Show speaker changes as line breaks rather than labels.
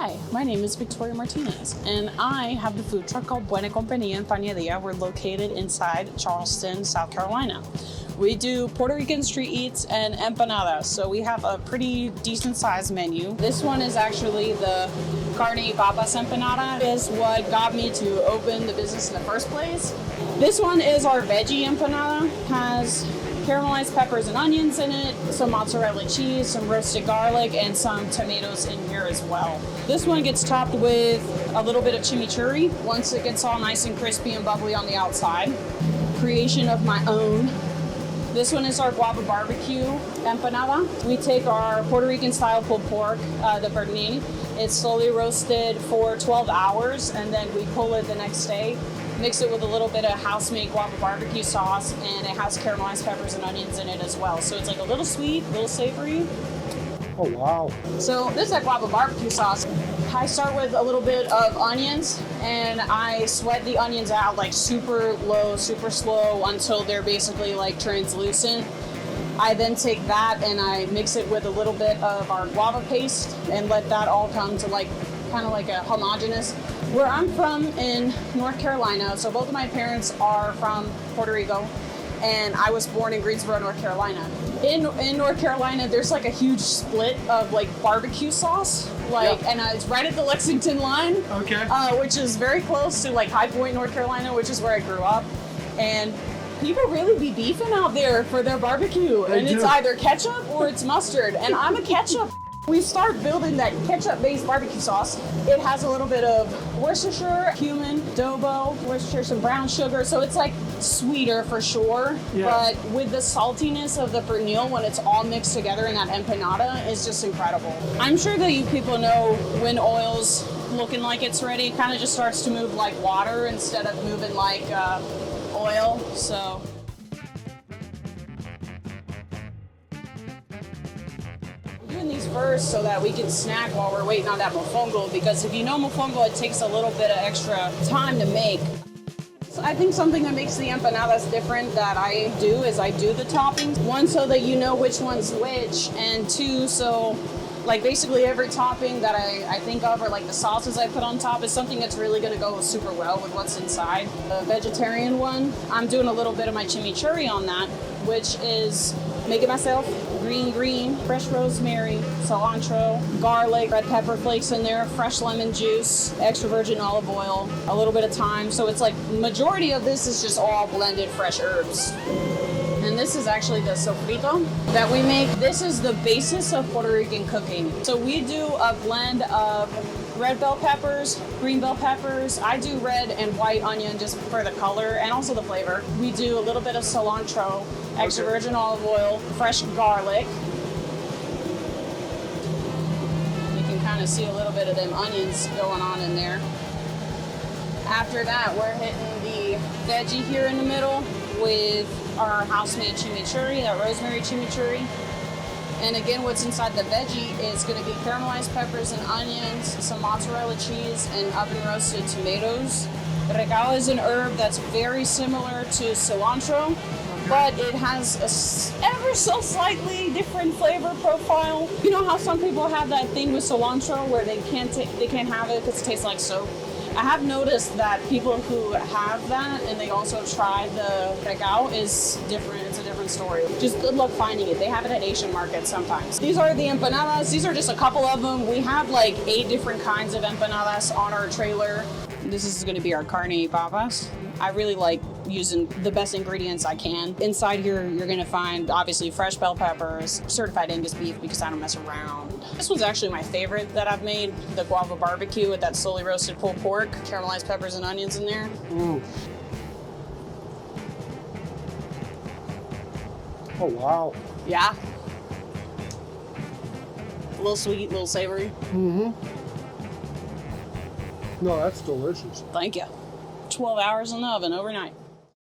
Hi, my name is Victoria Martinez, and I have the food truck called Buena Compañía Empanadilla. We're located inside Charleston, South Carolina. We do Puerto Rican street eats and empanadas, so we have a pretty decent sized menu. This one is actually the carne y papas empanada. Is what got me to open the business in the first place. This one is our veggie empanada. Has caramelized peppers and onions in it, some mozzarella cheese, some roasted garlic, and some tomatoes in here as well. This one gets topped with a little bit of chimichurri once it gets all nice and crispy and bubbly on the outside. Creation of my own. This one is our guava barbecue empanada. We take our Puerto Rican style pulled pork, the pernil. It's slowly roasted for 12 hours, and then we pull it the next day. Mix it with a little bit of house-made guava barbecue sauce, and it has caramelized peppers and onions in it as well. So it's like a little sweet, a little savory.
Oh, wow.
So this is that guava barbecue sauce. I start with a little bit of onions, and I sweat the onions out like super low, super slow until they're basically like translucent. I then take that and I mix it with a little bit of our guava paste and let that all come to like kind of like a homogeneous. Where I'm from in North Carolina, so both of my parents are from Puerto Rico, and I was born in Greensboro, North Carolina. In North Carolina, there's like a huge split of like barbecue sauce, like, and it's right at the Lexington line, which is very close to like High Point, North Carolina, which is where I grew up, and people really be beefing out there for their barbecue, and it's either ketchup or it's mustard, and I'm a ketchup. We start building that ketchup-based barbecue sauce. It has a little bit of Worcestershire, cumin, adobo, Worcestershire, some brown sugar, so it's like sweeter for sure. But with the saltiness of the pernil, when it's all mixed together in that empanada, is just incredible. I'm sure that you people know when oil's looking like it's ready, it kind of just starts to move like water instead of moving like oil. So. Doing these first so that we can snack while we're waiting on that mofongo, because if you know mofongo, it takes a little bit of extra time to make. So I think something that makes the empanadas different that I do is I do the toppings. One, so that you know which one's which, and two, so like basically every topping that I think of, or like the sauces I put on top, is something that's really going to go super well with what's inside. The vegetarian one, I'm doing a little bit of my chimichurri on that, which is make it myself. Green, fresh rosemary, cilantro, garlic, red pepper flakes in there, fresh lemon juice, extra virgin olive oil, a little bit of thyme. So it's like majority of this is just all blended fresh herbs. And this is actually the sofrito that we make. This is the basis of Puerto Rican cooking. So we do a blend of red bell peppers, green bell peppers. I do red and white onion just for the color and also the flavor. We do a little bit of cilantro, extra virgin olive oil, fresh garlic. You can kind of see a little bit of them onions going on in there. After that, we're hitting the veggie here in the middle with our house-made chimichurri, that rosemary chimichurri. And again, what's inside the veggie is going to be caramelized peppers and onions, some mozzarella cheese, and oven-roasted tomatoes. Recao is an herb that's very similar to cilantro, but it has a ever so slightly different flavor profile. You know how some people have that thing with cilantro where they can't have it because it tastes like soap? I have noticed that people who have that and they also try the recao is different. It's a different story. Just good luck finding it. They have it at Asian markets sometimes. These are the empanadas. These are just a couple of them. We have like 8 different kinds of empanadas on our trailer. This is going to be our carne y papas. I really like using the best ingredients I can. Inside here, you're going to find obviously fresh bell peppers, certified Angus beef because I don't mess around. This was actually my favorite that I've made, the guava barbecue with that slowly roasted pulled pork, caramelized peppers and onions in there.
Oh, wow.
Yeah. A little sweet, a little savory.
No, that's delicious.
Thank you. 12 hours in the oven overnight.